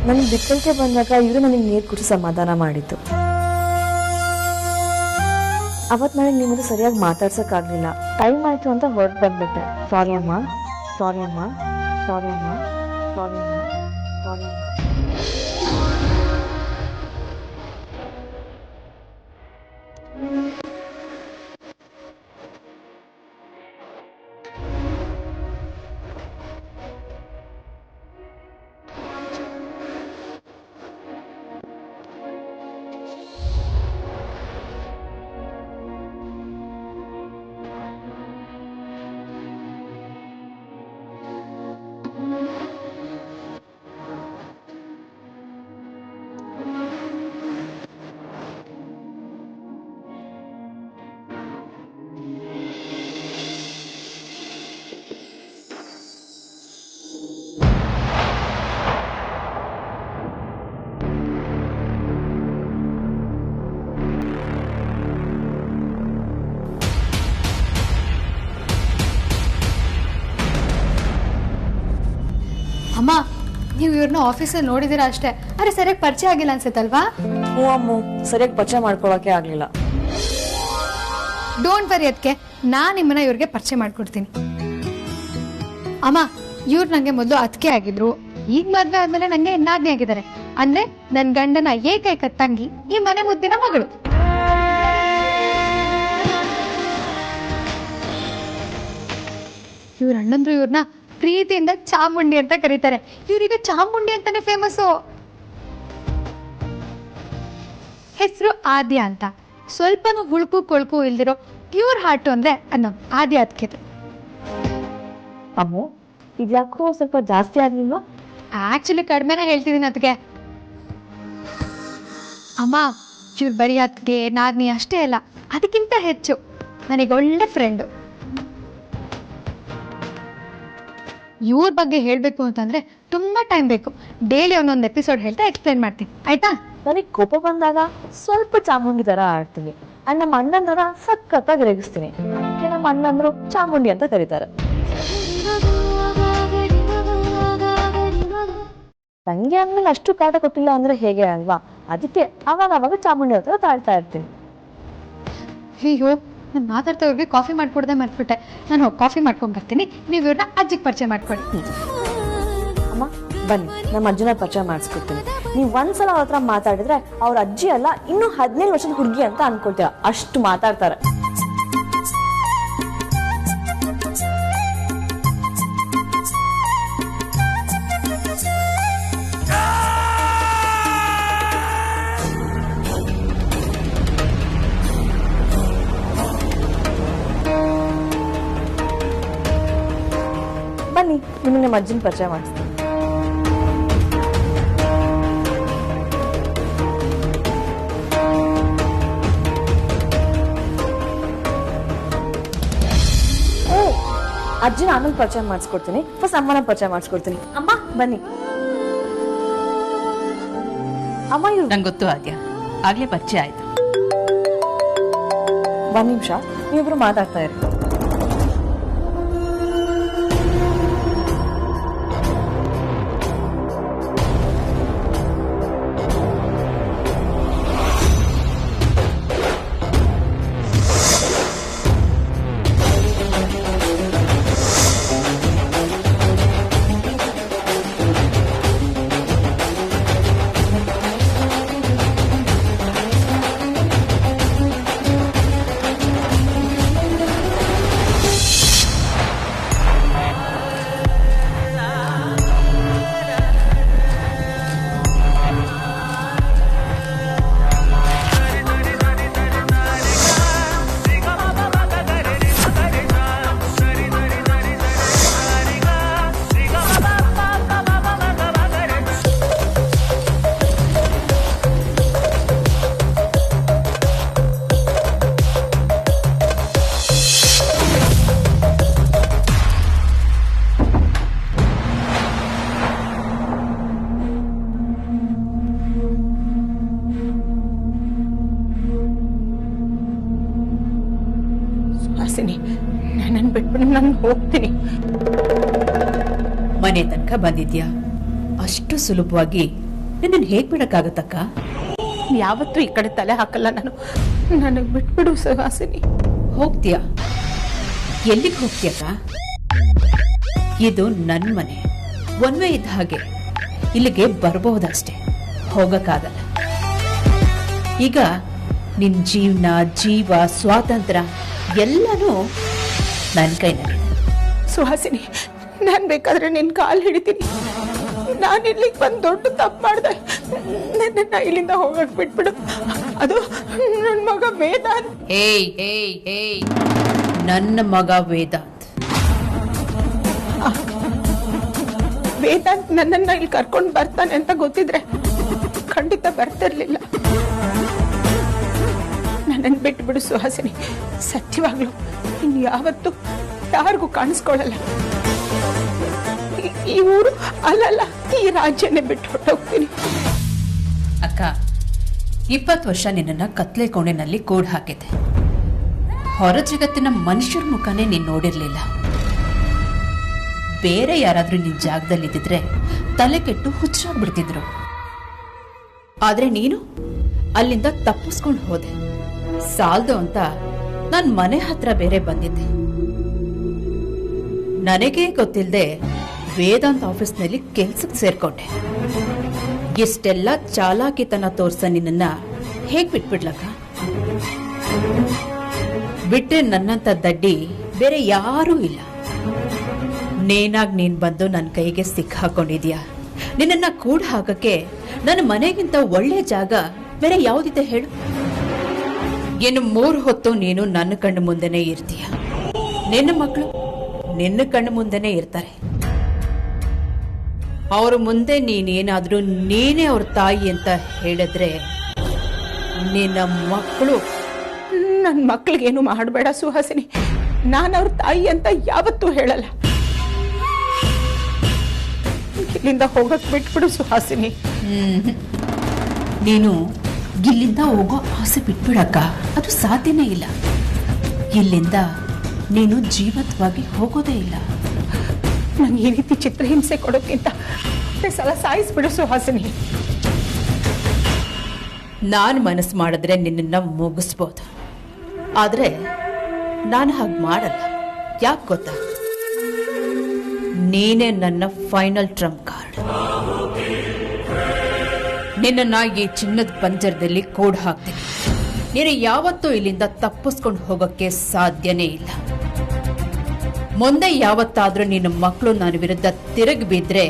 ನನಗೆ ಬಿಕ್ಕಳಿಕೆ ಬಂದಾಗ ಇವರು ನನಗೆ ನೀರು ಕುಡಿಸಿ ಸಮಾಧಾನ ಮಾಡಿದ್ದು. ಅವತ್ತು ನನಗೆ ನಿಮ್ಮದು ಸರಿಯಾಗಿ ಮಾತಾಡ್ಸೋಕ್ಕಾಗಲಿಲ್ಲ. ಟೈಮ್ ಆಯಿತು ಅಂತ ಹೊರಟು ಬಂದ್ಬಿಟ್ಟೆ. ಸಾರಿ ಅಮ್ಮ, ಸಾರಿ ಅಮ್ಮ, ಸಾರಿ ಅಮ್ಮ, ಸಾರಿ ಅಮ್ಮ, ಸಾರಿ ಅಮ್ಮ. ಅಮ್ಮ, ನೀವು ಇವ್ರನ್ನ ಆಫೀಸಲ್ಲಿ ನೋಡಿದಿರಾ ಅಷ್ಟೇ, ಅರೆ ಸರಿಯಾಗಿ ಪರಿಚಯ ಆಗಿಲ್ಲ ಅನ್ಸುತ್ತಲ್ವಾ? ಹ್ಞೂ ಅಮ್ಮ, ಸರಿಯಾಗಿ ಪರಿಚಯ ಮಾಡ್ಕೊಳಕ್ಕೆ ಆಗಲಿಲ್ಲ. ಡೋಂಟ್ ವರಿ, ಅದಕ್ಕೆ ನಾನು ನಿಮ್ಮನ್ನ ಇವ್ರಿಗೆ ಪರಿಚಯ ಮಾಡ್ಕೊಡ್ತೀನಿ. ಅಮ್ಮ, ಇವ್ರು ನಂಗೆ ಮೊದಲು ಅತ್ತಿಗೆ ಆಗಿದ್ರು, ಈಗ ಮದ್ವೆ ಆದ್ಮೇಲೆ ನಂಗೆ ನಾದ್ನಿ ಆಗಿದ್ದಾರೆ. ಅಂದ್ರೆ ನನ್ ಗಂಡನ ಏಕೈಕ ತಂಗಿ, ಈ ಮನೆ ಮುದ್ದಿನ ಮಗಳು. ಇವ್ರ ಅಣ್ಣಂದ್ರು ಇವ್ರನ್ನ ಪ್ರೀತಿಯಿಂದ ಚಾಮುಂಡಿ ಅಂತ ಕರೀತಾರೆ. ಇವ್ರೀಗ ಚಾಮುಂಡಿ ಅಂತಾನೆ ಫೇಮಸ್ಸು. ಹೆಸರು ಆದ್ಯ ಅಂತ. ಸ್ವಲ್ಪನೂ ಹುಳುಕು ಕೊಳ್ಕು ಇಲ್ದಿರೋ ಪ್ಯೂರ್ ಹಾರ್ಟು ಅಂದ್ರೆ ಅನ್ನೋ ಆದ್ಯ ಅದಕ್ಕೆ. ಅಮ್ಮು, ಇದ್ಯಾಕೋ ಸ್ವಲ್ಪ ಜಾಸ್ತಿ ಆಗಿಲ್ವಾ? ಆಕ್ಚುಲಿ ಕಡಿಮೆನೇ ಹೇಳ್ತಿದ್ದೀನಿ ಅದಕ್ಕೆ. ಅಮ್ಮ, ಇವ್ರು ಬರೀ ಅದಕ್ಕೆ ನಾದ್ನಿ ಅಷ್ಟೇ ಅಲ್ಲ, ಅದಕ್ಕಿಂತ ಹೆಚ್ಚು ನನಗೆ ಒಳ್ಳೆ ಫ್ರೆಂಡು. ಇವ್ರ ಬಗ್ಗೆ ಹೇಳಬೇಕು ಅಂತಂದ್ರೆ ತುಂಬಾ ಟೈಮ್ ಬೇಕು. ಡೈಲಿ ಒಂದೊಂದು ಎಪಿಸೋಡ್ ಹೇಳ್ತಾ ಎಕ್ಸ್ಪ್ಲೈನ್ ಮಾಡ್ತೀನಿ, ಆಯ್ತಾ? ನನಗೆ ಕೋಪ ಬಂದಾಗ ಸ್ವಲ್ಪ ಚಾಮುಂಡಿ ಥರ ಆಡ್ತೀನಿ. ನಮ್ಮ ಅಣ್ಣನವರ ಸಖತ್ತಾಗಿ ರೇಗಿಸ್ತೀನಿ. ಅದಕ್ಕೆ ನಮ್ಮ ಅಣ್ಣಂದ್ರು ಚಾಮುಂಡಿ ಅಂತ ಕರೀತಾರೆ. ತಂಗಿ ಆದ್ಮೇಲೆ ಅಷ್ಟು ಕಾಟ ಕೊಟ್ಟಿಲ್ಲ ಅಂದ್ರೆ ಹೇಗೆ ಅಲ್ವಾ? ಅದಕ್ಕೆ ಅವಾಗ ಚಾಮುಂಡಿ ಹತ್ರ ತಾಳ್ತಾ ಇರ್ತೀನಿ. ಅಯ್ಯೋ, ನಾನು ಮಾತಾಡ್ತಾ ಇವ್ರಿಗೆ ಕಾಫಿ ಮಾಡ್ಕೊಡ್ದೆ ಮರ್ತ್ಬಿಟ್ಟೆ. ನಾನು ಹೋಗಿ ಕಾಫಿ ಮಾಡ್ಕೊಂಡ್ ಬರ್ತೀನಿ, ನೀವು ಇವ್ರನ್ನ ಅಜ್ಜಿಗೆ ಪರಿಚಯ ಮಾಡ್ಕೊಡಿ. ಅಮ್ಮ ಬನ್ನಿ, ನಮ್ಮ ಅಜ್ಜನ ಪರಿಚಯ ಮಾಡಿಸ್ಕೊಡ್ತೀನಿ. ನೀವು ಒಂದ್ಸಲ ಅವ್ರ ಹತ್ರ ಮಾತಾಡಿದ್ರೆ ಅವ್ರ ಅಜ್ಜಿ ಅಲ್ಲ, ಇನ್ನೂ 17 ವರ್ಷದ ಹುಡುಗಿ ಅಂತ ಅನ್ಕೊಳ್ತೀರ, ಅಷ್ಟು ಮಾತಾಡ್ತಾರೆ. ಬನ್ನಿ, ನಿಮಗೆ ನಮ್ಮ ಅಜ್ಜನ ಪರಿಚಯ ಮಾಡಿಸ್ತೀನಿ. ಅಜ್ಜಿನ ಆಮೇಲೆ ಪರಿಚಯ ಮಾಡಿಸ್ಕೊಡ್ತೀನಿ. ಫಸ್ಟ್ ಅಮ್ಮನ ಪರಿಚಯ ಮಾಡಿಸ್ಕೊಡ್ತೀನಿ. ಅಮ್ಮ ಬನ್ನಿ. ಅಮ್ಮ ಇವ್ರು ನಂಗೆ ಗೊತ್ತು ಆದ್ಯ, ಆಗ್ಲೇ ಪರಿಚಯ ಆಯ್ತು. ಒಂದ್ ನಿಮಿಷ, ನೀವಿಬ್ರು ಮಾತಾಡ್ತಾ ಇರಿ. ನನ್ನನ್ನು ಬಿಟ್ಬಿಟ್ಟು ನಾನು ಹೋಗ್ತೀನಿ. ಮನೆ ತನಕ ಬಂದಿದ್ಯಾ, ಅಷ್ಟು ಸುಲಭವಾಗಿ ನಿನ್ನ ಹೇಗ್ ಬಿಡಕ್ಕಾಗತ್ತಕ್ಕ? ಯಾವತ್ತೂ ಈ ಕಡೆ ತಲೆ ಹಾಕಲ್ಲ ನಾನು. ನನಗೆ ಬಿಟ್ಬಿಡು ಸುಹಾಸಿನಿ. ಹೋಗ್ತೀಯ? ಎಲ್ಲಿಗೆ ಹೋಗ್ತೀಯಕ್ಕ? ಇದು ನನ್ನ ಮನೆ. ಒನ್ವೇ ಇದ್ದ ಹಾಗೆ ಇಲ್ಲಿಗೆ ಬರಬಹುದಷ್ಟೇ, ಹೋಗಕ್ಕಾಗಲ್ಲ. ಈಗ ನಿನ್ ಜೀವನ, ಜೀವ, ಸ್ವಾತಂತ್ರ್ಯ ಎಲ್ಲನೂ ನನ್ನ ಕೈನಲ್ಲಿ. ಸುಹಾಸಿನಿ, ನಾನು ಬೇಕಾದ್ರೆ ನಿನ್ನ ಕಾಲು ಹಿಡಿತೀನಿ. ನಾನು ಇಲ್ಲಿಗೆ ಬಂದು ದೊಡ್ಡ ತಪ್ಪು ಮಾಡಿದೆ. ನನ್ನನ್ನು ಇಲ್ಲಿಂದ ಹೋಗಕ್ಕೆ ಬಿಟ್ಬಿಡು. ಅದು ನನ್ನ ಮಗ ವೇದಾಂತ್. ಏಯ್ ಏಯ್ ಏಯ್, ನನ್ನ ಮಗ ವೇದಾಂತ್. ವೇದಾಂತ್ ನನ್ನನ್ನು ಇಲ್ಲಿ ಕರ್ಕೊಂಡು ಬರ್ತಾನೆ ಅಂತ ಗೊತ್ತಿದ್ರೆ ಖಂಡಿತ ಬರ್ತಿರ್ಲಿಲ್ಲ. ನನ್ನನ್ನು ಬಿಟ್ಬಿಡು ಸುಹಾಸಿನಿ. ಸತ್ಯವಾಗ್ಲು ಇನ್ನು ಯಾವತ್ತೂ ಯಾರಿಗೂ ಕಾಣಿಸ್ಕೊಳ್ಳಲ್ಲ. ಈ ಊರು ಅಲ್ಲಲ್ಲ, ಈ ರಾಜ್ಯನೇ ಬಿಟ್ಟು ಹೊರಟೋಗ್ತೀನಿ. ಅಕ್ಕ, 20 ವರ್ಷ ನಿನ್ನನ್ನ ಕತ್ಲೆ ಕೋಣೆನಲ್ಲಿ ಕೂಡ್ ಹಾಕಿದ್ದೆ. ಹೊರ ಜಗತ್ತಿನ ಮನುಷ್ಯರ ಮುಖನೇ ನೀನ್ ನೋಡಿರ್ಲಿಲ್ಲ. ಬೇರೆ ಯಾರಾದ್ರೂ ನಿನ್ ಜಾಗದಲ್ಲಿದ್ದಿದ್ರೆ ತಲೆ ಕೆಟ್ಟು ಹುಚ್ಚಾಗ್ಬಿಡ್ತಿದ್ರು. ಆದ್ರೆ ನೀನು ಅಲ್ಲಿಂದ ತಪ್ಪಿಸ್ಕೊಂಡು ಹೋದೆ. ಸಾಲ್ದು ಅಂತ ನಾನ್ ಮನೆ ಹತ್ರ ಬೇರೆ ಬಂದಿದ್ದೆ. ನನಗೇ ಗೊತ್ತಿಲ್ಲದೆ ವೇದಾಂತ್ ಆಫೀಸ್ನಲ್ಲಿ ಕೆಲ್ಸಕ್ಕೆ ಸೇರ್ಕೊಂಡೆ. ಇಷ್ಟೆಲ್ಲ ಚಾಲಾಕಿತನ ತೋರ್ಸ ನಿನ್ನ ಹೇಗ್ ಬಿಟ್ಬಿಡ್ಲಕ್ಕ? ಬಿಟ್ರೆ ನನ್ನಂತ ದಡ್ಡಿ ಬೇರೆ ಯಾರೂ ಇಲ್ಲ. ನೇನಾಗ್ ನೀನ್ ಬಂದು ನನ್ನ ಕೈಗೆ ಸಿಕ್ಕಾಕೊಂಡಿದ್ಯಾ. ನಿನ್ನ ಕೂಡ ಹಾಕಕ್ಕೆ ನನ್ನ ಮನೆಗಿಂತ ಒಳ್ಳೆ ಜಾಗ ಬೇರೆ ಯಾವ್ದಿದೆ ಹೇಳು? ಇನ್ನು 3 ಹೊತ್ತು ನೀನು ನನ್ನ ಕಣ್ಣು ಮುಂದೆನೆ ಇರ್ತೀಯ. ನಿನ್ನ ಮಕ್ಕಳು ನಿನ್ನ ಕಣ್ಣು ಮುಂದೆನೆ ಇರ್ತಾರೆ. ಅವ್ರ ಮುಂದೆ ನೀನೇನಾದ್ರೂ ನೀನೇ ಅವ್ರ ತಾಯಿ ಅಂತ ಹೇಳಿದ್ರೆ ನಿನ್ನ ಮಕ್ಕಳು. ನನ್ನ ಮಕ್ಳಿಗೇನು ಮಾಡಬೇಡ ಸುಹಾಸಿನಿ. ನಾನು ಅವ್ರ ತಾಯಿ ಅಂತ ಯಾವತ್ತೂ ಹೇಳಲ್ಲ. ಇಲ್ಲಿಂದ ಹೋಗಕ್ ಬಿಟ್ಬಿಡು ಸುಹಾಸಿನಿ. ನೀನು ಇಲ್ಲಿಂದ ಹೋಗೋ ಆಸೆ ಬಿಟ್ಬಿಡಕ್ಕ, ಅದು ಸಾಧ್ಯನೇ ಇಲ್ಲ. ಇಲ್ಲಿಂದ ನೀನು ಜೀವತ್ವಾಗಿ ಹೋಗೋದೇ ಇಲ್ಲ. ನಂಗೆ ಈ ರೀತಿ ಚಿತ್ರಹಿಂಸೆ ಕೊಡೋಕ್ಕಿಂತ ಸಲ ಸಾಯಿಸ್ಬಿಡು ಸುಹಾಸಿನಿ. ನಾನು ಮನಸ್ಸು ಮಾಡಿದ್ರೆ ನಿನ್ನ ಮುಗಿಸ್ಬೋದು, ಆದ್ರೆ ನಾನು ಹಾಗೆ ಮಾಡಲ್ಲ. ಯಾಕೆ ಗೊತ್ತಾ? ನೀನೇ ನನ್ನ ಫೈನಲ್ ಟ್ರಂಪ್ ಕಾರ್ಡ್. ನಿನ್ನ ಈ ಚಿನ್ನದ ಪಂಜರದಲ್ಲಿ ಕೂಡ್ ಹಾಕ್ತೀನಿ. ನೀನು ಯಾವತ್ತೂ ಇಲ್ಲಿಂದ ತಪ್ಪಿಸ್ಕೊಂಡು ಹೋಗೋಕ್ಕೆ ಸಾಧ್ಯನೇ ಇಲ್ಲ. ಮುಂದೆ ಯಾವತ್ತಾದ್ರೂ ನಿನ್ನ ಮಕ್ಕಳು ನನ್ನ ವಿರುದ್ಧ ತಿರುಗಿ ಬಿದ್ರೆ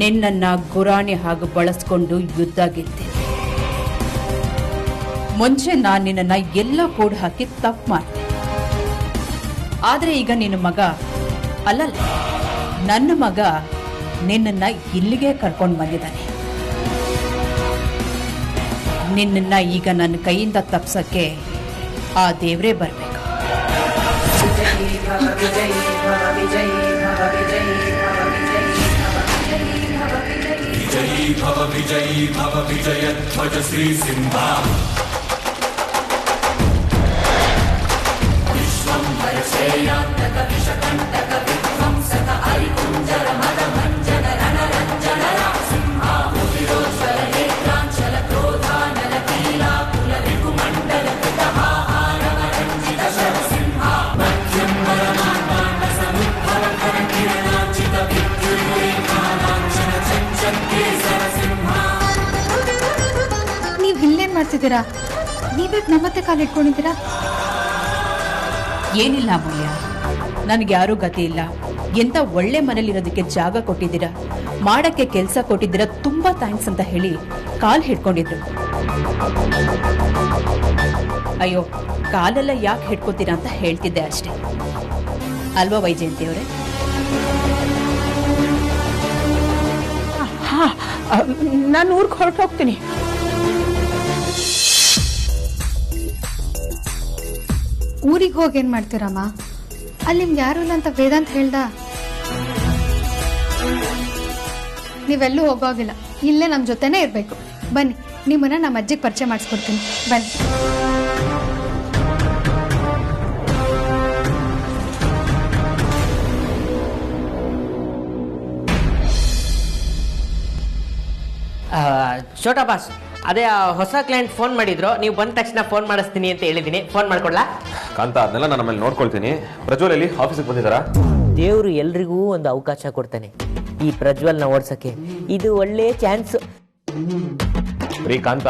ನಿನ್ನನ್ನ ಗುರಾಣಿ ಹಾಗೆ ಬಳಸ್ಕೊಂಡು ಯುದ್ಧ ಗೆಲ್ತೀನಿ. ಮುಂಚೆ ನಾನು ನಿನ್ನ ಎಲ್ಲ ಕೂಡ್ ಹಾಕಿ ತಪ್ಪು ಮಾಡ್ತೀನಿ. ಆದ್ರೆ ಈಗ ನಿನ್ನ ಮಗ ಅಲ್ಲಲ್ಲ, ನನ್ನ ಮಗ ನಿನ್ನನ್ನ ಇಲ್ಲಿಗೆ ಕರ್ಕೊಂಡು ಬಂದಿದ್ದಾನೆ. ನಿನ್ನನ್ನ ಈಗ ನನ್ನ ಕೈಯಿಂದ ತಪ್ಸಕ್ಕೆ ಆ ದೇವ್ರೇ ಬರ್ಬೇಕು. विजयी भव विजयध्वज श्री सिंहा विश्वंभर श्रेयान्तक विषकण्टक विध्वंसक अरिकुञ्जर मदभञ्जन रणरञ्जन सिंहा मुदिरोज्ज्वल नेत्राञ्चल क्रोधानल कीलाकुल रिपुमण्डल कृतहारव रञ्जित शरसिंहा मध्यं परमाण्डाण्ड समुद्भव करकिरणार्चित विद्युल्लेखालाञ्छन चञ्चल केसर सिंहा. ನೀವ್ ಇಲ್ಲೇನ್ ಮಾಡ್ತಿದ್ದೀರಾ? ನೀವೇ ನಮ್ಮತ್ತೆ ಕಾಲಿಟ್ಕೊಂಡಿದ್ದೀರಾ? ಏನಿಲ್ಲ ಅಮೂಲ್ಯ, ನನ್ಗೆ ಯಾರೂ ಗತಿ ಇಲ್ಲ. ಎಂತ ಒಳ್ಳೆ ಮನೇಲಿರೋದಕ್ಕೆ ಜಾಗ ಕೊಟ್ಟಿದ್ದೀರಾ, ಮಾಡಕ್ಕೆ ಕೆಲಸ ಕೊಟ್ಟಿದ್ದೀರಾ, ತುಂಬಾ ಥ್ಯಾಂಕ್ಸ್ ಅಂತ ಹೇಳಿ ಕಾಲ್ ಹಿಡ್ಕೊಂಡಿದ್ರು. ಅಯ್ಯೋ, ಕಾಲೆಲ್ಲ ಯಾಕೆ ಹಿಡ್ಕೋತೀರಾ ಅಂತ ಹೇಳ್ತಿದ್ದೆ ಅಷ್ಟೇ ಅಲ್ವಾ ವೈಜಯಂತಿ ಅವರೇ? ನಾನು ಊರಿಗೆ ಹೊರಟು ಹೋಗ್ತೀನಿ. ಊರಿಗೆ ಹೋಗಿ ಏನ್ ಮಾಡ್ತೀರಮ್ಮ? ಅಲ್ಲಿ ನಿಮ್ಗೆ ಯಾರು ಇಲ್ಲ ಅಂತ ವೇದಾಂತ್ ಹೇಳ್ದ. ನೀವೆಲ್ಲೂ ಹೋಗೋಗಿಲ್ಲ, ಇಲ್ಲೇ ನಮ್ಮ ಜೊತೆನೇ ಇರಬೇಕು. ಬನ್ನಿ, ನಿಮ್ಮನ್ನ ನಮ್ಮ ಅಜ್ಜಿಗೆ ಪರಿಚಯ ಮಾಡಿಸ್ಕೊಡ್ತೀನಿ. ಬನ್ನಿ. ಛೋಟಾ ಬಾಸ್, ಅದೇ ಹೊಸ ಕ್ಲೈಂಟ್ ಫೋನ್ ಮಾಡಿದ್ರು, ನೀವು ಬಂದ ತಕ್ಷಣ ಫೋನ್ ಮಾಡಿಸ್ತೀನಿ ಅಂತ ಹೇಳಿದ್ದೀನಿ. ಫೋನ್ ಮಾಡ್ಕೊಡ್ಲಾ? ಕಾಂತ, ಅದನ್ನೆಲ್ಲ ನಾನು ಆಮೇಲೆ ನೋಡ್ಕೊಳ್ತೀನಿ. ಪ್ರಜ್ವಲ್ ಎಲ್ಲಿ ಆಫೀಸಿಗೆ ಬಂದಿದ್ದಾರಾ? ದೇವರು ಎಲ್ರಿಗೂ ಒಂದು ಅವಕಾಶ ಕೊಡ್ತಾನೆ. ಈ ಪ್ರಜ್ವಲ್ನ ಓಡ್ಸಕ್ಕೆ ಇದು ಒಳ್ಳೆ ಚಾನ್ಸ್. ರೀ ಕಾಂತ,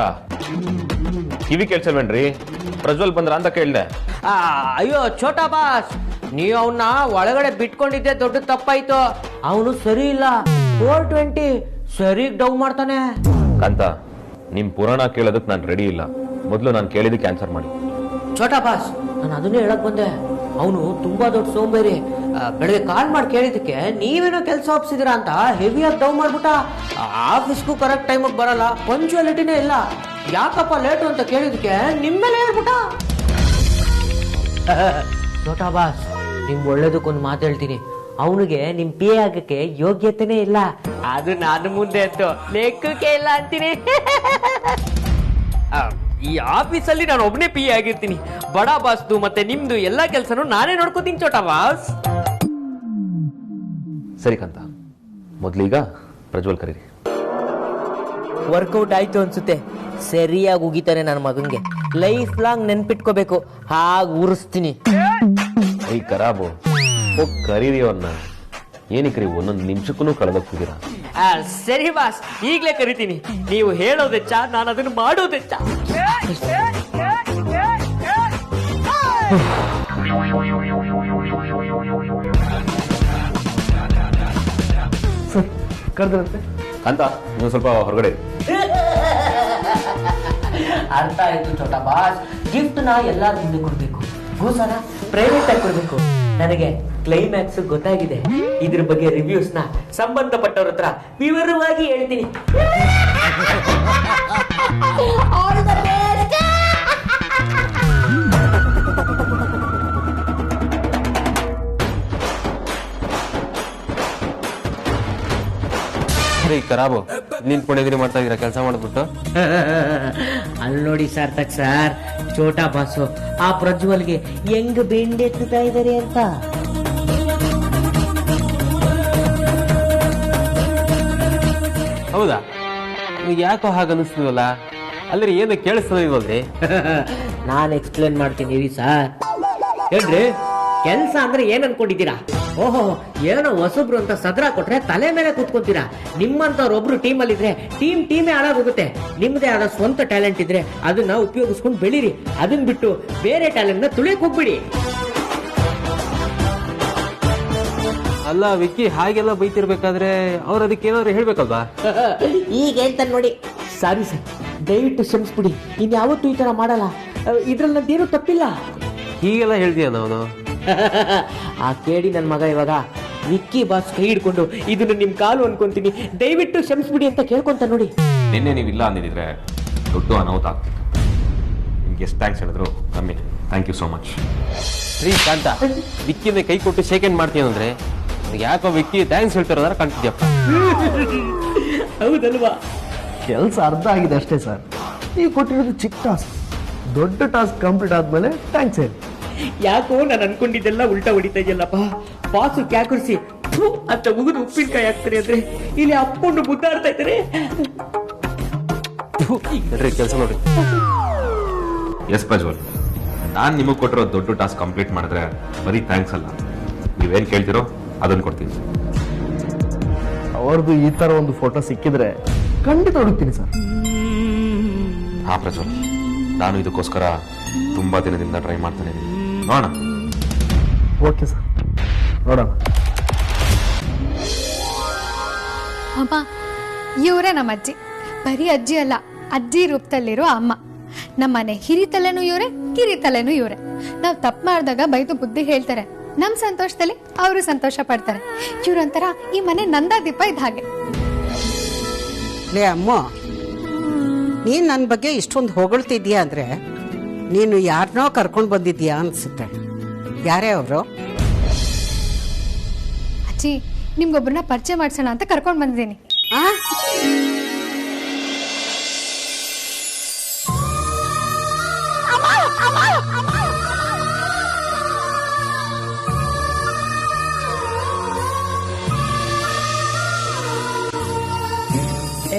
ಕಿವಿ ಕೇಳ್ಸಲ್ವೇನ್ರಿ? ಪ್ರಜ್ವಲ್ ಬಂದ್ರ ಅಂತ ಕೇಳ್ದೆ. ಅಯ್ಯೋ ಛೋಟಾ ಬಾಸ್, ನೀವು ಅವನ್ನ ಒಳಗಡೆ ಬಿಟ್ಕೊಂಡಿದ್ದೆ ದೊಡ್ಡ ತಪ್ಪಾಯ್ತು. ಅವನು ಸರಿ ಇಲ್ಲ, 420 ಸರಿಗ್ ಡೌ ಮಾಡ್ತಾನೆ. ಕಾಂತ, ನಿಮ್ ಪುರಾಣ ಕೇಳೋದಕ್ಕೆ ನಾನು ರೆಡಿ ಇಲ್ಲ. ಮೊದಲು ನಾನು ಕೇಳಿದಕ್ಕೆ ಆನ್ಸರ್ ಮಾಡಿ. ಛೋಟಾ ಬಾಸ್, ನಾನು ಅದನ್ನೇ ಹೇಳಕ್ ಬಂದೆ. ಅವನು ತುಂಬಾ ದೊಡ್ಡ ಸೋಂಬೇರಿ. ಬೆಳಗ್ಗೆ ಕಾಲ್ ಮಾಡಿ ಕೇಳಿದಕ್ಕೆ ನೀವೇನೋ ಕೆಲಸ ಒಪ್ಸಿದಿರಾ ಅಂತ ಹೆವಿಯಾಗಿ ಡೌ ಮಾಡ್ಬಿಟ್ಟ. ಆಫೀಸ್ಗೂ ಕರೆಕ್ಟ್ ಟೈಮಿಗೆ ಬರಲ್ಲ, ಪಂಚುಯಾಲಿಟಿನೇ ಇಲ್ಲ. ಯಾಕಪ್ಪ ಲೇಟು ಅಂತ ಕೇಳಿದಕ್ಕೆ ನಿಮ್ಮೇಲೆ ಹೇಳ್ಬಿಟ್ಟ. ಛೋಟಾ ಬಾಸ್, ನಿಮ್ ಒಳ್ಳೇದಕ್ಕೊಂದು ಮಾತು ಹೇಳ್ತೀನಿ. ಅವನಿಗೆ ನಿಮ್ ಪಿ ಆಗಕ್ಕೆ ಯೋಗ್ಯತೆನೇ ಇಲ್ಲ. ಅದು ನಾನು ಮುಂದೆ ಅಂತೂ ಲೆಕ್ಕಕ್ಕೆ ಇಲ್ಲ ಅಂತೀನಿ. ಈ ಆಫೀಸಲ್ಲಿ ನಾನು ಒಬ್ಬನೇ ಪಿ ಆಗಿರ್ತೀನಿ. ಬಡ ಬಾಸ್ದು ಮತ್ತೆ ನಿಮ್ದು ಎಲ್ಲಾ ಕೆಲಸನೂ ನಾನೇ ನೋಡ್ಕೋತೀನಿ ಛೋಟಾ ಬಾಸ್. ಸರಿ ಕಾಂತ, ಮೊದ್ಲೀಗ ಪ್ರಜ್ವಲ್ ಕರೀರಿ. ವರ್ಕೌಟ್ ಆಯ್ತು ಅನ್ಸುತ್ತೆ. ಸರಿಯಾಗಿ ಉಗಿತಾನೆ ನನ್ನ ಮಗನ್ಗೆ. ಲೈಫ್ ಲಾಂಗ್ ನೆನ್ಪಿಟ್ಕೋಬೇಕು, ಹಾಗೆ ಉರಿಸ್ತೀನಿ. ಐ ಖರಾಬು, ಹೋಗಿ ಕರೀರಿ ಅವ್ರನ್ನ. ಏನಕ್ಕೆ ರೀ ಒಂದೊಂದು ನಿಮಿಷಕ್ಕೂ ಕಳೆದೋಗ್ತಿದ್ದೀರಾ? ಸರಿ ಬಾಸ್, ಈಗ್ಲೇ ಕರಿತೀನಿ. ನೀವು ಹೇಳೋದೆಚ್ಚ, ನಾನು ಅದನ್ನು ಮಾಡೋದೆಚ್ಚ. ಕರೆದ್ರಂತೆ. ಕಾಂತ, ನೀವು ಸ್ವಲ್ಪ ಹೊರಗಡೆ. ಅರ್ಥ ಆಯ್ತು ಛೋಟಾ ಬಾಸ್. ಗಿಫ್ಟ್ ನ ಎಲ್ಲಾರ ಮುಂದೆ ಕೊಡ್ಬೇಕು, ಗೂಸನ ಪ್ರೈವೇಟ್ ಆಗಿ ಕೊಡ್ಬೇಕು. ನನಗೆ ಕ್ಲೈಮ್ಯಾಕ್ಸ್ ಗೊತ್ತಾಗಿದೆ. ಇದ್ರ ಬಗ್ಗೆ ರಿವ್ಯೂಸ್ ನ ಸಂಬಂಧಪಟ್ಟವ್ರ ಹತ್ರ ವಿವರವಾಗಿ ಹೇಳ್ತೀನಿ. ಖರಾಬು, ನಿಂತ್ಕೊಂಡಿದ್ರಿ ಮಾಡ್ತಾ ಇದೀರಾ ಕೆಲಸ ಮಾಡ್ಬಿಟ್ಟು? ಅಲ್ಲಿ ನೋಡಿ ಸಾರ್ಥಕ್ ಸರ್, ಛೋಟಾ ಬಾಸು ಆ ಪ್ರಜ್ವಲ್ಗೆ ಹೆಂಗ್ ಬೆಂಡೆತ್ತುತ್ತಾ ಇದಾರೆ ಅಂತ. ಹೌದಾ? ನಿಮ್ಗೆ ಯಾಕೋ ಹಾಗೆ ಅನಿಸ್ತದಲ್ಲ? ಅಲ್ರಿ ಏನು ಕೇಳಿಸ್ತದ ಇಲ್ವಲ್ರಿ? ನಾನ್ ಎಕ್ಸ್ಪ್ಲೇನ್ ಮಾಡ್ತೀನಿ ರೀ ಸರ್. ಹೇಳ್ರಿ, ಕೆಲ್ಸ ಅಂದ್ರೆ ಏನ್ ಅನ್ಕೊಂಡಿದ್ದೀರಾ? ಓಹೋ, ಏನೋ ಹೊಸಬ್ರು ಅಂತ ಸದ್ರ ಕೊಟ್ರೆ ತಲೆ ಮೇಲೆ ಕೂತ್ಕೊಂತೀರಾ. ನಿಮ್ಮಂತವ್ರೊಬ್ರು ಟೀಮ್ ಅಲ್ಲಿ ಇದ್ರೆ ಟೀಮೇ ಹಾಳಾಗೋಗುತ್ತೆ. ನಿಮ್ದೇ ಆದ ಸ್ವಂತ ಟ್ಯಾಲೆಂಟ್ ಇದ್ರೆ ಅದನ್ನ ಉಪಯೋಗಿಸ್ಕೊಂಡು ಬೆಳೀರಿ. ಅದನ್ನ ಬಿಟ್ಟು ಬೇರೆ ಟ್ಯಾಲೆಂಟ್ ನ ತುಳಿಯಕ್ ಹೋಗ್ಬಿಡಿ. ಅಲ್ಲ ವಿಕ್ಕಿ, ಹಾಗೆಲ್ಲ ಬೈತಿರ್ಬೇಕಾದ್ರೆ ಅವ್ರ ಅದಕ್ಕೆ ಏನಾದ್ರು ಹೇಳ್ಬೇಕಲ್ವಾ? ಈಗ ಹೇಳ್ತಾನೆ ನೋಡಿ. ಸಾರಿ ಸರ್, ದಯವಿಟ್ಟು ಕ್ಷಮಿಸ್ಬಿಡಿ. ಇನ್ಯಾವತ್ತೂ ಈ ತರ ಮಾಡಲ್ಲ. ಇದ್ರಲ್ಲಿ ನಂದೇನು ತಪ್ಪಿಲ್ಲ. ಹೀಗೆಲ್ಲ ಹೇಳ್ತೀಯ ಅವನು? ಆ ಕೇಳಿ ನನ್ನ ಮಗ ಇವಾಗ ವಿಕ್ಕಿ ಬಾಸ್ ಕೈ ಹಿಡ್ಕೊಂಡು ಇದನ್ನು ನಿಮ್ ಕಾಲು ಅನ್ಕೊಂತೀನಿ, ದಯವಿಟ್ಟು ಕ್ಷಮಿಸ್ಬಿಡಿ ಅಂತ ಕೇಳ್ಕೊಂತ ನೋಡಿ. ನಿನ್ನೆ ನೀವಿಲ್ಲ ಅಂದಿದ್ರೆ ದೊಡ್ಡ ಅನಾಹುತ ಆಗ್ತಿತ್ತು. ನಿಮ್ಗೆ ಎಷ್ಟು ಥ್ಯಾಂಕ್ಸ್ ಹೇಳಿದ್ರು ಕಮ್ಮಿ. Thank you so much. ರೀ ಕಾಂತ, ವಿಕ್ಕಿನ ಕೈ ಕೊಟ್ಟು ಶೇಕ್ ಹ್ಯಾಂಡ್ ಮಾಡ್ತೀನಂದ್ರೆ ಯಾಕೋ ವಿಕ್ಕಿ ಥ್ಯಾಂಕ್ಸ್ ಹೇಳ್ತಿರೋದಾರ ಕಾಣ್ತಿದ್ಯಪ್ಪ. ಹೌದಲ್ವಾ? ಕೆಲಸ ಅರ್ಧ ಆಗಿದೆ ಅಷ್ಟೇ ಸರ್. ನೀವು ಕೊಟ್ಟಿರೋದು ಚಿಕ್ಕ ಟಾಸ್ಕ್. ದೊಡ್ಡ ಟಾಸ್ಕ್ ಕಂಪ್ಲೀಟ್ ಆದ್ಮೇಲೆ ಥ್ಯಾಂಕ್ಸ್ ಹೇಳಿ. ಯಾಕೋ ನಾನು ಅನ್ಕೊಂಡಿದ್ದೆಲ್ಲ ಉಲ್ಟಾ ಹೊಡಿತಾ ಇದೆಯಲ್ಲಪ್ಪ. ಬಾಸು ಕ್ಯಾಕರಿಸಿ ಅಂತ ಮುಗಿದು ಉಪ್ಪಿನಕಾಯಿ ಹಾಕ್ತಾರೆ ಅಂದ್ರೆ ಇಲ್ಲಿ ಅಪ್ಪನ್ನು ಮುದ್ದಾಡ್ತಾ ಇದ್ದಾರೆ. ಕೆಲಸ ನೋಡಿ. ಎಸ್ ಪ್ರಜ್ವಲ್, ನಾನು ನಿಮಗೆ ಕೊಟ್ಟಿರೋ ದೊಡ್ಡ ಟಾಸ್ಕ್ ಕಂಪ್ಲೀಟ್ ಮಾಡಿದ್ರೆ ಬರೀ ಥ್ಯಾಂಕ್ಸ್ ಅಲ್ಲ, ನೀವೇನು ಕೇಳ್ತಿರೋ ಅದನ್ನು ಕೊಡ್ತೀನಿ. ಅವ್ರದ್ದು ಈ ತರ ಒಂದು ಫೋಟೋ ಸಿಕ್ಕಿದ್ರೆ ಖಂಡಿತ ಹುಡುಕ್ತೀನಿ ಸರ್. ಹಾ ಪ್ರಜ್ವಲ್, ನಾನು ಇದಕ್ಕೋಸ್ಕರ ತುಂಬಾ ದಿನದಿಂದ ಟ್ರೈ ಮಾಡ್ತಾನೆ ಇದ್ದೀನಿ. ನೋಡೋಣ. ಓಕೆ ಸರ್, ನೋಡೋಣ. ಅಮ್ಮ, ಇವರೇ ನಮ್ಮ ಅಜ್ಜಿ. ಬರೀ ಅಜ್ಜಿ ಅಲ್ಲ, ಅಜ್ಜಿ ರೂಪದಲ್ಲಿರೋ ಅಮ್ಮ. ನಮ್ಮನೆ ಹಿರಿತಲೆನೂ ಇವರೇ, ಕಿರಿತಲೆನೂ ಇವರೇ. ನಾವು ತಪ್ಪು ಮಾಡಿದಾಗ ಬೈದು ಬುದ್ಧಿ ಹೇಳ್ತಾರೆ. ನಮ್ಮ ಸಂತೋಷದಲ್ಲಿ ಅವರು ಸಂತೋಷ ಪಡ್ತಾರೆ. ಇವ್ರಂತರ ಈ ಮನೆ ನಂದಾದೀಪ ಇದ್ದ ಹಾಗೆ. ಲೇ ಅಮ್ಮ, ನೀನು ನನ್ನ ಬಗ್ಗೆ ಇಷ್ಟೊಂದು ಹೊಗಳ್ತಿದ್ಯಾ ಅಂದರೆ ನೀನು ಯಾರನ್ನೋ ಕರ್ಕೊಂಡು ಬಂದಿದ್ಯಾ ಅನ್ಸುತ್ತೆ. ಯಾರೇ ಅವರು? ಅಜ್ಜಿ, ನಿಮ್ಗೊಬ್ಬರನ್ನ ಪರಿಚಯ ಮಾಡ್ಸೋಣ ಅಂತ ಕರ್ಕೊಂಡು ಬಂದಿದ್ದೀನಿ.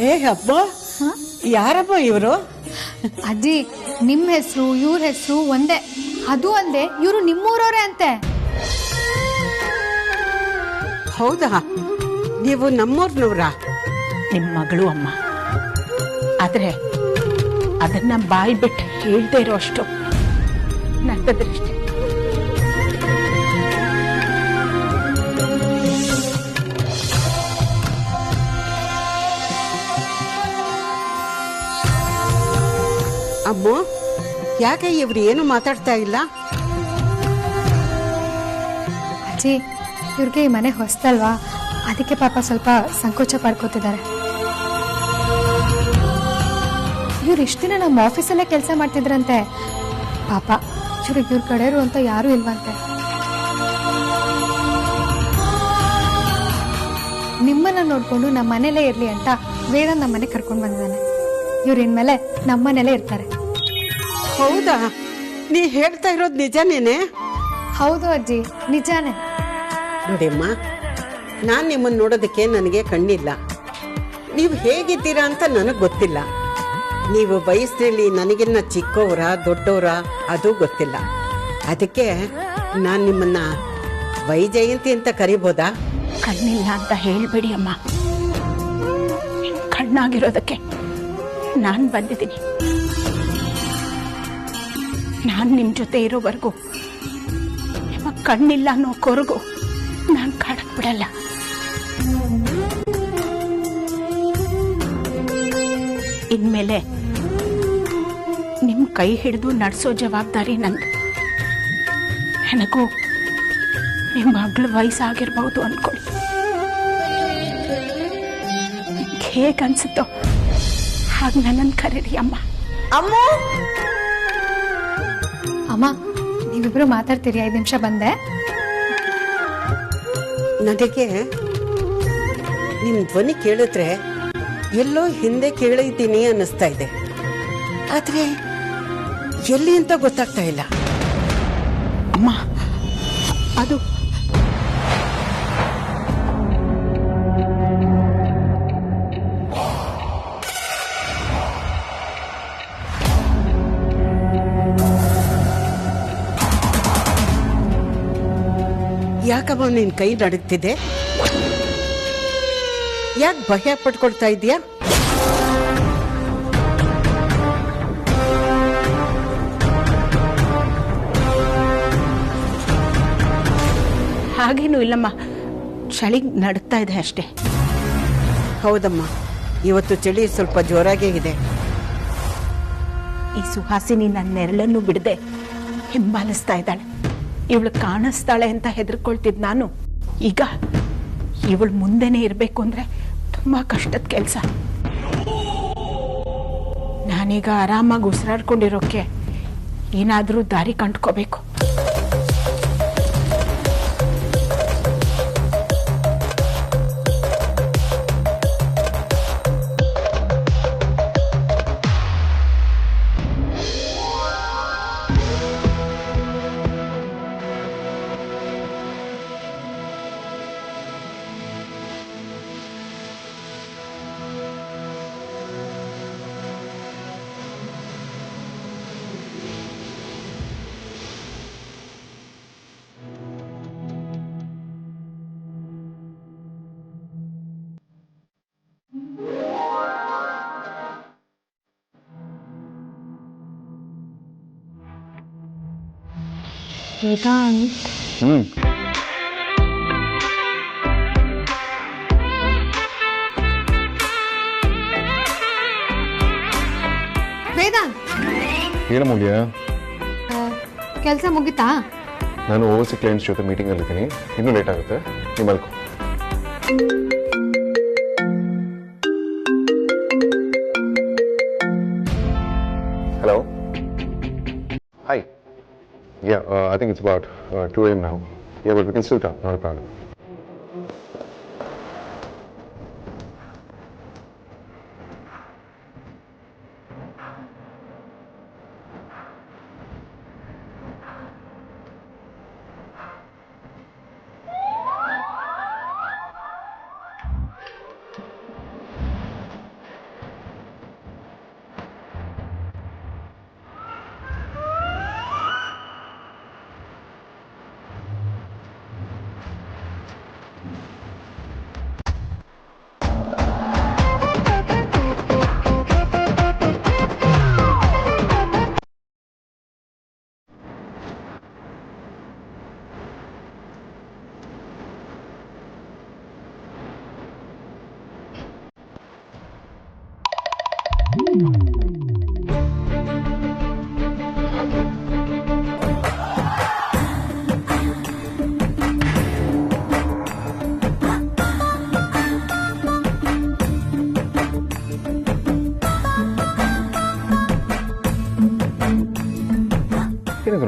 ಏ ಅಬ್ಬ, ಯಾರಬ್ಬ ಇವರು? ಅಜ್ಜಿ, ನಿಮ್ಮ ಹೆಸರು ಇವ್ರ ಹೆಸರು ಒಂದೇ. ಅದು ಅಲ್ಲದೆ ಇವರು ನಿಮ್ಮೂರವರೇ ಅಂತೆ. ಹೌದಾ? ನೀವು ನಮ್ಮೂರ್ನವ್ರ? ನಿಮ್ಮ ಮಗಳು ಅಮ್ಮ. ಆದ್ರೆ ಅದನ್ನ ಬಾಯಿ ಬಿಟ್ಟು ಹೇಳ್ದೇ ಇರೋ ಅಷ್ಟು ನನ್ನ ದೃಷ್ಟಿ. ಅಮ್ಮ, ಯಾಕೆ ಇವ್ರು ಏನು ಮಾತಾಡ್ತಾ ಇಲ್ಲ? ಅಜ್ಜಿ, ಇವ್ರಿಗೆ ಈ ಮನೆ ಹೊಸ್ತಲ್ವಾ, ಅದಕ್ಕೆ ಪಾಪ ಸ್ವಲ್ಪ ಸಂಕೋಚ ಪಡ್ಕೋತಿದ್ದಾರೆ. ಇವ್ರು ಇಷ್ಟು ದಿನ ನಮ್ಮ ಆಫೀಸಲ್ಲೇ ಕೆಲಸ ಮಾಡ್ತಿದ್ರಂತೆ. ಪಾಪ ಇವ್ರಿಗೆ ಇವ್ರ ಕಡೆಯವರು ಅಂತ ಯಾರೂ ಇಲ್ವಂತೆ. ನಿಮ್ಮನ್ನ ನೋಡ್ಕೊಂಡು ನಮ್ಮ ಮನೇಲೇ ಇರ್ಲಿ ಅಂತ ವೇದ ನಮ್ಮ ಮನೆ ಕರ್ಕೊಂಡು ಬಂದಿದ್ದಾನೆ. ಇವ್ರು ಇನ್ಮೇಲೆ ನಮ್ಮ ಮನೇಲೇ ಇರ್ತಾರೆ. ಹೌದಾ? ನೀ ಹೇಳ್ತಾ ಇರೋದು ನಿಜನೇನೆ? ಹೌದು ಅಜ್ಜಿ, ನಿಜಾನೇ. ನೋಡಿಮ್ಮ, ನಾನು ನಿಮ್ಮನ್ನು ನೋಡೋದಕ್ಕೆ ನನಗೆ ಕಣ್ಣಿಲ್ಲ. ನೀವು ಹೇಗಿದ್ದೀರಾ ಅಂತ ನನಗೆ ಗೊತ್ತಿಲ್ಲ. ನೀವು ವಯಸ್ಸಿನಲ್ಲಿ ನನಗಿನ್ನ ಚಿಕ್ಕವರ ದೊಡ್ಡವರ ಅದು ಗೊತ್ತಿಲ್ಲ. ಅದಕ್ಕೆ ನಾನು ನಿಮ್ಮನ್ನ ವೈಜಯಂತಿ ಅಂತ ಕರಿಬೋದಾ? ಕಣ್ಣಿಲ್ಲ ಅಂತ ಹೇಳ್ಬೇಡಿ ಅಮ್ಮ. ಕಣ್ಣಾಗಿರೋದಕ್ಕೆ ನಾನು ಬಂದಿದ್ದೀನಿ. ನಾನು ನಿಮ್ಮ ಜೊತೆ ಇರೋವರೆಗೂ, ನಿಮ್ಮ ಕಣ್ಣಿಲ್ಲ ಅನ್ನೋ ಕೊರಗು ನಾನು ಕಾಡಕ್ ಬಿಡಲ್ಲ. ಇನ್ಮೇಲೆ ನಿಮ್ಮ ಕೈ ಹಿಡಿದು ನಡೆಸೋ ಜವಾಬ್ದಾರಿ ನಂದು. ನನಗೂ ನಿಮ್ಮ ಮಗಳ ವಯಸ್ಸಾಗಿರ್ಬಹುದು ಅನ್ಕೊಳ್ಳಿ. ಹೇಗೆ ಅನ್ಸುತ್ತೋ ಹಾಗೆ ನನ್ನನ್ನು ಕರೀರಿ ಅಮ್ಮ. ಅಮ್ಮ, ಅಮ್ಮ, ನೀವಿಬ್ರು ಮಾತಾಡ್ತೀರಿ? 5 ನಿಮಿಷ ಬಂದೆ. ನನಗೆ ನಿಮ್ಮ ಧ್ವನಿ ಕೇಳಿದ್ರೆ ಎಲ್ಲೋ ಹಿಂದೆ ಕೇಳಿದ್ದೀನಿ ಅನ್ನಿಸ್ತಾ ಇದೆ. ಆದರೆ ಎಲ್ಲಿ ಅಂತ ಗೊತ್ತಾಗ್ತಾ ಇಲ್ಲ. ಅಮ್ಮ, ಅದು ಯಾಕಮ್ಮ ನಿನ್ ಕೈ ನಡುಗ್ತಿದೆ? ಯಾಕೆ ಭಯ ಪಟ್ಕೊಳ್ತಾ ಇದೀಯಾ? ಹಾಗೇನೂ ಇಲ್ಲಮ್ಮ, ಚಳಿ ನಡುಗ್ತಾ ಇದೆ ಅಷ್ಟೇ. ಹೌದಮ್ಮ, ಇವತ್ತು ಚಳಿ ಸ್ವಲ್ಪ ಜೋರಾಗೇ ಇದೆ. ಈ ಸುಹಾಸಿನಿ ನನ್ನ ನೆರಳನ್ನು ಬಿಡದೆ ಹಿಂಬಾಲಿಸ್ತಾ ಇದ್ದಾಳೆ. ಇವಳು ಕಾಣಿಸ್ತಾಳೆ ಅಂತ ಹೆದರ್ಕೊಳ್ತಿದ್ ನಾನು ಈಗ ಇವಳು ಮುಂದೆನೇ ಇರಬೇಕು ಅಂದ್ರೆ ತುಂಬಾ ಕಷ್ಟದ ಕೆಲಸ. ನಾನೀಗ ಆರಾಮಾಗಿ ಉಸಿರಾಡ್ಕೊಂಡಿರೋಕೆ ಏನಾದರೂ ದಾರಿ ಕಂಡ್ಕೋಬೇಕು. ವೇದಾಂತ್, ಏನು ಮುಗಿಯ? ಕೆಲಸ ಮುಗಿತಾ? ನಾನು ಓವರ್ಸಿ ಕ್ಲೈಂಟ್ಸ್ ಜೊತೆ ಮೀಟಿಂಗ್ ಅಲ್ಲಿ ಇದ್ದೀನಿ, ಇನ್ನೂ ಲೇಟ್ ಆಗುತ್ತೆ. ನೀವು ಮಲ್ಕೋ. Hello, hi. Yeah, I think it's about 2 a.m. now. Yeah, but we can still talk, not a problem.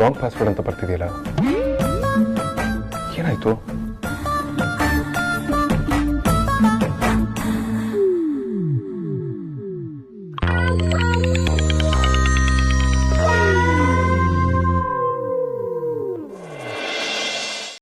Wrong password ಅಂತ ಬರ್ತಿದೆಯಲ್ಲ, ಏನಾಯ್ತು?